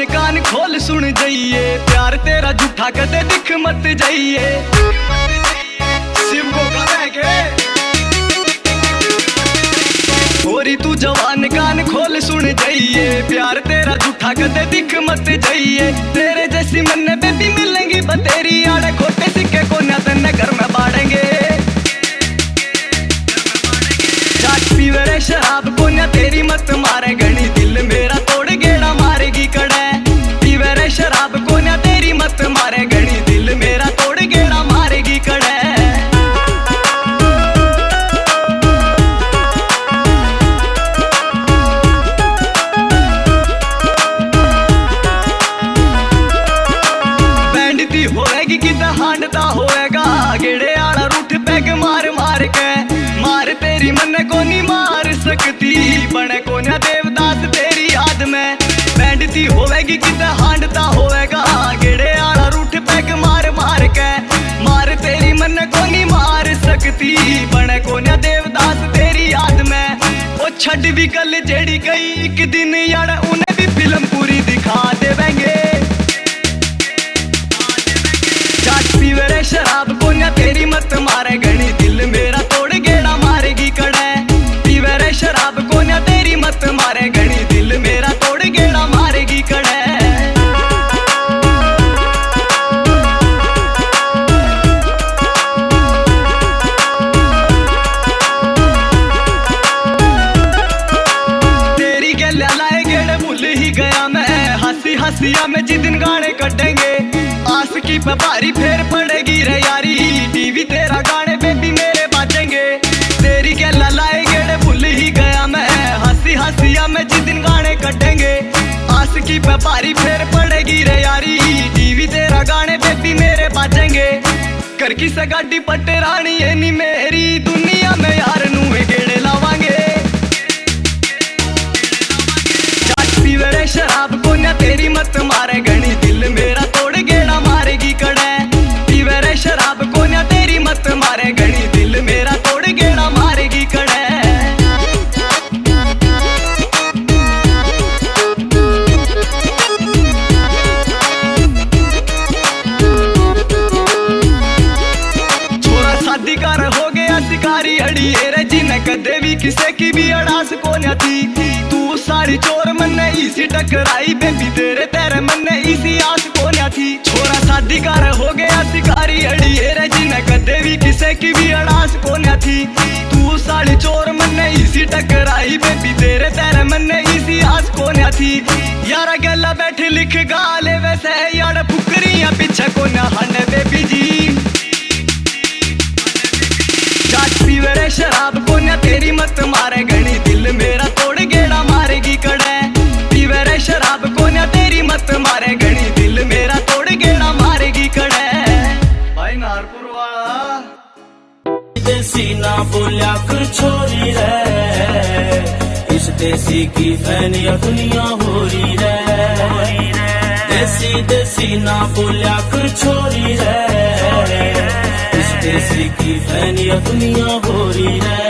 जवान कान खोल सुन जाइए, प्यार तेरा झूठा कदे दिख मत जाइए। शिव को करेंगे होरी तू जवान कान खोल सुन जाइए, प्यार तेरा झूठा कदे दिख मत जाइए। तेरे जैसी मन्ने बेबी मिलेंगी बतेरी, आड़े खोटे सिक्के को ना तन्ने घर में बाड़ेंगे। चाट पीवे रे शराब को ना तेरी मत मारे घनी, दिल मेरा तोड़ गेड़ा मारेगी कड़े। पीवे रे शराब को ना तेरी मत मारे घनी, दिल मेरा तोड़ गेड़ा मारेगी कड़े। होएगी कि हांडता होएगा, गेड़े आड़ा रूठ पैग मार मार के। मार तेरी मन को नहीं मार सकती, बने को ना देवदास तेरी याद में। बैंडती होएगी कि हांडता होएगा, गेड़े आड़ा रूठ पैग मार मार के। मार तेरी मन को नहीं मार सकती, बने को ना देवदास तेरी याद में। वो छड़ भी गल जेड़ी गई एक दिन यार, उन्हें भी फिल्म पूरी दिखा देवेंगे। पीवे रे शराब को ना तेरी मत मारे घनी, दिल मेरा तोड़ गेड़ा मारेगी कड़े। पीवे रे शराब को ना तेरी मत मारे घनी, दिल मेरा तोड़ गेड़ा मारेगी कड़े। तेरी गैल्या लाए गेड़े भूल ही गया मैं, हंसी हंसिया में जिदिन गाने कटेंगे। आस की पे भारी फेर पड़ेगी रे यारी, टीवी तेरा गाने बेबी मेरे बाजेंगे। तेरी के ललाए गेड़े भूल ही गया मैं, हंसी हंसिया में जिदिन गाने कटेंगे। आस की पे भारी फेर पड़ेगी रे यारी, टीवी तेरा गाने बेबी मेरे बाजेंगे। कर की सगाडी पट्टे रानी है नी मेरी, दुनिया में यार नूहे गेड़े लावांगे। पीवे रे शराब को ना तेरी मत मारे घनी, दिल मेरा तोड़ गेड़ा मारेगी कड़े। पीवे रे शराब को ना तेरी मत मारे घनी, दिल मेरा तोड़ गेड़ा मारेगी कड़े। छोरा शादी कार हो गया शिकारी अड़ी रे, जिन्हें कदे भी किसे की भी अड़ास को न थी। तू सारी चोर मन इसी टकराई बेबी, तेरे मन इसी आस को न थी। छोरा शादी कार हो गया शिकारी अड़ी रे, जिन्हें कदे भी किसे की भी अड़ास को न थी। तू सारी चोर मन इसी टकराई बेबी, तेरे मन इसी आस को न थी। यारा गला बैठे लिख गाले वैसे यार, फुकरियां पीछे को न हन बेबी जी। चाट पीवे रे शराब को ना तेरी मत मारे घनी, दिल मेरा तोड़ गेड़ा मारेगी कड़े। पीवे रे शराब को ना तेरी मत मारे घनी, दिल मेरा तोड़ गेड़ा मारेगी कड़े। भाई नारपुर वाला देसी ना बोलिया कर छोरी रे, इस देसी की फैनिया दुनिया हो रही रे। देसी देसी ना बोलिया कर छोरी रे, इस देसी की फैनिया दुनिया हो रही है।